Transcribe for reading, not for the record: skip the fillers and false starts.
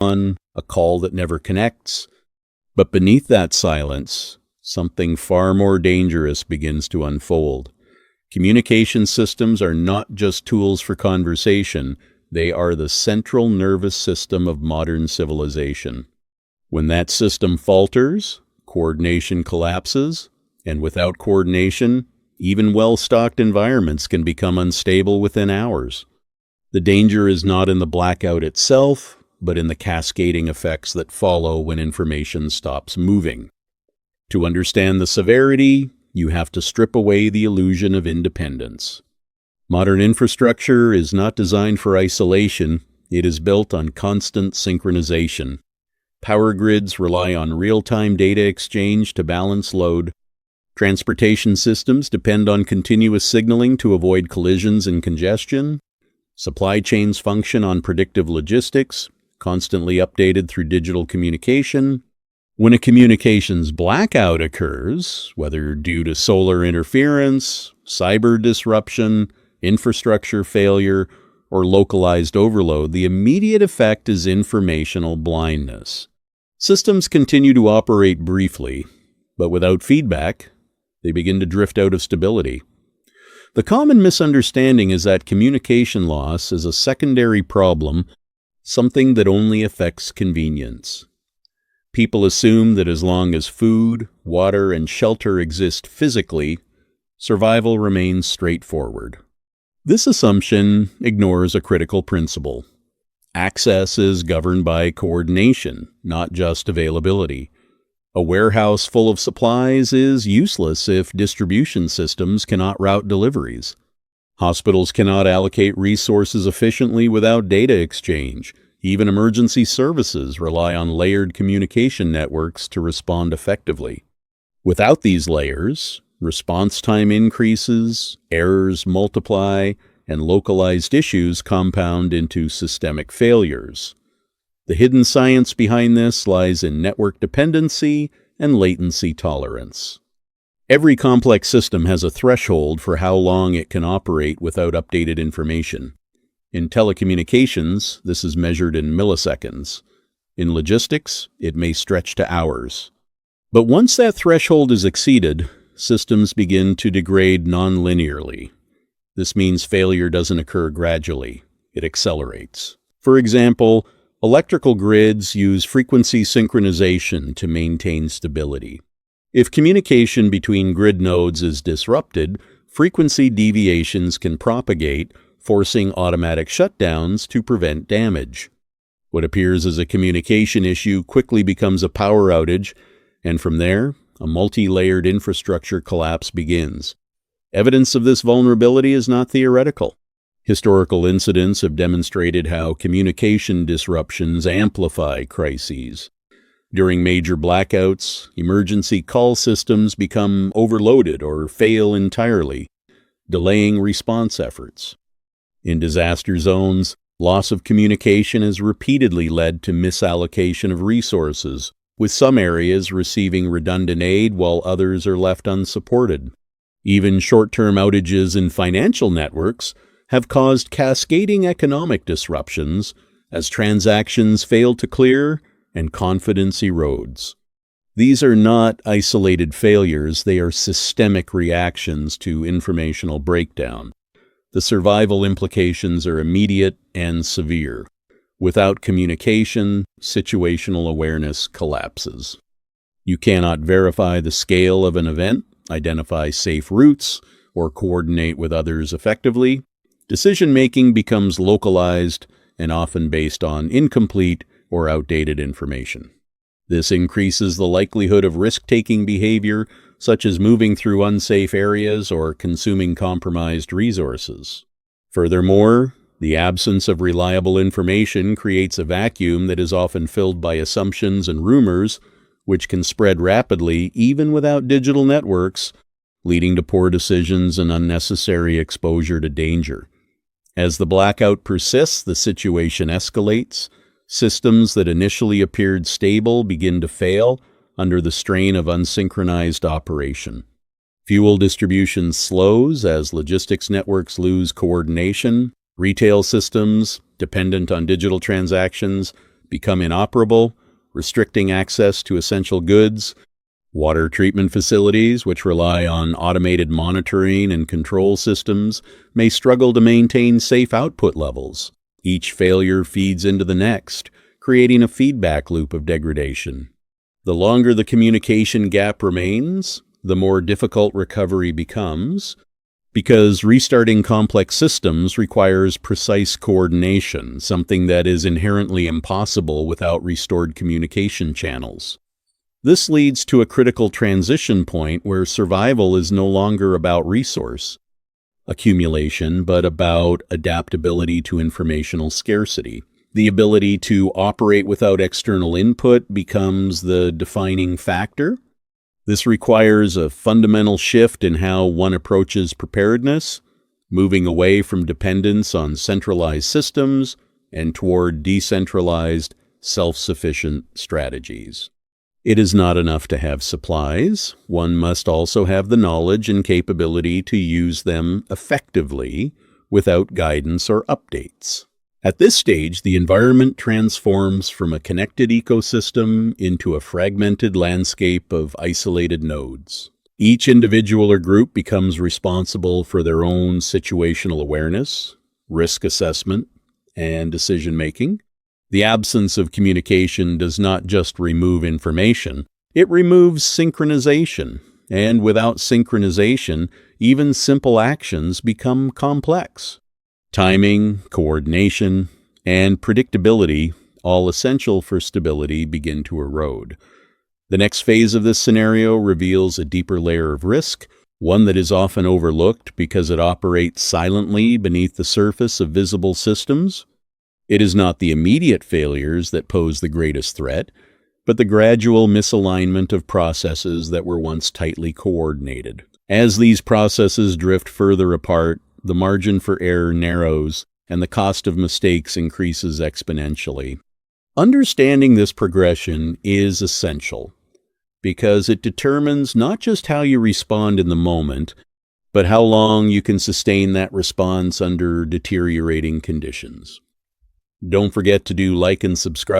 on, a call that never connects. But beneath that silence, something far more dangerous begins to unfold. Communication systems are not just tools for conversation, they are the central nervous system of modern civilization. When that system falters, coordination collapses, and without coordination, even well-stocked environments can become unstable within hours. The danger is not in the blackout itself, but in the cascading effects that follow when information stops moving. To understand the severity, you have to strip away the illusion of independence. Modern infrastructure is not designed for isolation, it is built on constant synchronization. Power grids rely on real-time data exchange to balance load. Transportation systems depend on continuous signaling to avoid collisions and congestion. Supply chains function on predictive logistics, constantly updated through digital communication. When a communications blackout occurs, whether due to solar interference, cyber disruption, infrastructure failure, or localized overload, the immediate effect is informational blindness. Systems continue to operate briefly, but without feedback, they begin to drift out of stability. The common misunderstanding is that communication loss is a secondary problem, something that only affects convenience. People assume that as long as food, water, and shelter exist physically, survival remains straightforward. This assumption ignores a critical principle. Access is governed by coordination, not just availability. A warehouse full of supplies is useless if distribution systems cannot route deliveries. Hospitals cannot allocate resources efficiently without data exchange. Even emergency services rely on layered communication networks to respond effectively. Without these layers, response time increases, errors multiply, and localized issues compound into systemic failures. The hidden science behind this lies in network dependency and latency tolerance. Every complex system has a threshold for how long it can operate without updated information. In telecommunications, this is measured in milliseconds. In logistics, it may stretch to hours. But once that threshold is exceeded, systems begin to degrade non-linearly. This means failure doesn't occur gradually, it accelerates. For example, electrical grids use frequency synchronization to maintain stability. If communication between grid nodes is disrupted, frequency deviations can propagate, forcing automatic shutdowns to prevent damage. What appears as a communication issue quickly becomes a power outage, and from there, a multi-layered infrastructure collapse begins. Evidence of this vulnerability is not theoretical. Historical incidents have demonstrated how communication disruptions amplify crises. During major blackouts, emergency call systems become overloaded or fail entirely, delaying response efforts. In disaster zones, loss of communication has repeatedly led to misallocation of resources, with some areas receiving redundant aid while others are left unsupported. Even short-term outages in financial networks have caused cascading economic disruptions as transactions fail to clear and confidence erodes. These are not isolated failures, they are systemic reactions to informational breakdown. The survival implications are immediate and severe. Without communication, situational awareness collapses. You cannot verify the scale of an event, identify safe routes, or coordinate with others effectively. Decision-making becomes localized and often based on incomplete or outdated information. This increases the likelihood of risk-taking behavior, such as moving through unsafe areas or consuming compromised resources. Furthermore, the absence of reliable information creates a vacuum that is often filled by assumptions and rumors, which can spread rapidly even without digital networks, leading to poor decisions and unnecessary exposure to danger. As the blackout persists, the situation escalates. Systems that initially appeared stable begin to fail under the strain of unsynchronized operation. Fuel distribution slows as logistics networks lose coordination. Retail systems, dependent on digital transactions, become inoperable, restricting access to essential goods. Water treatment facilities, which rely on automated monitoring and control systems, may struggle to maintain safe output levels. Each failure feeds into the next, creating a feedback loop of degradation. The longer the communication gap remains, the more difficult recovery becomes, because restarting complex systems requires precise coordination, something that is inherently impossible without restored communication channels. This leads to a critical transition point where survival is no longer about resource accumulation, but about adaptability to informational scarcity. The ability to operate without external input becomes the defining factor. This requires a fundamental shift in how one approaches preparedness, moving away from dependence on centralized systems and toward decentralized, self-sufficient strategies. It is not enough to have supplies. One must also have the knowledge and capability to use them effectively without guidance or updates. At this stage, the environment transforms from a connected ecosystem into a fragmented landscape of isolated nodes. Each individual or group becomes responsible for their own situational awareness, risk assessment, and decision-making. The absence of communication does not just remove information, it removes synchronization. And without synchronization, even simple actions become complex. Timing, coordination, and predictability, all essential for stability, begin to erode. The next phase of this scenario reveals a deeper layer of risk, one that is often overlooked because it operates silently beneath the surface of visible systems. It is not the immediate failures that pose the greatest threat, but the gradual misalignment of processes that were once tightly coordinated. As these processes drift further apart, the margin for error narrows, and the cost of mistakes increases exponentially. Understanding this progression is essential, because it determines not just how you respond in the moment, but how long you can sustain that response under deteriorating conditions. Don't forget to like and subscribe.